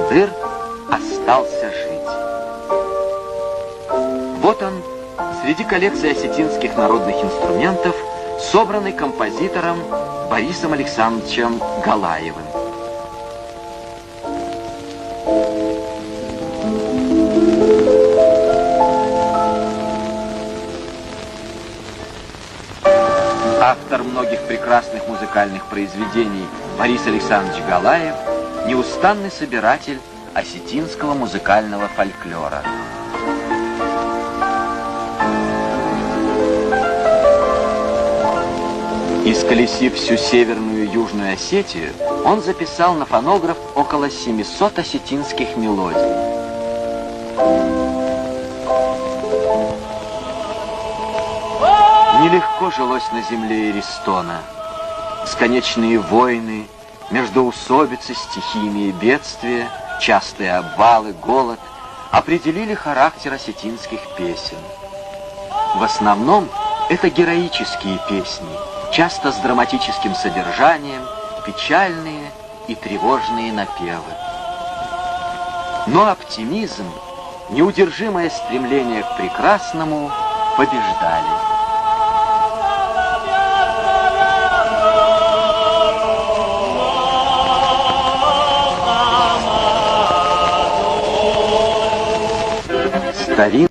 Багдыр остался жить. Вот он, среди коллекции осетинских народных инструментов, собранный композитором Борисом Александровичем Галаевым. Автор многих прекрасных музыкальных произведений Борис Александрович Галаев – неустанный собиратель осетинского музыкального фольклора. Исколесив всю Северную и Южную Осетию, он записал на фонограф около 700 осетинских мелодий. Нелегко жилось на земле Эристона. Бесконечные войны, междоусобицы, стихийные бедствия, частые обвалы, голод определили характер осетинских песен. В основном это героические песни, часто с драматическим содержанием, печальные и тревожные напевы. Но оптимизм, неудержимое стремление к прекрасному побеждали. Старинный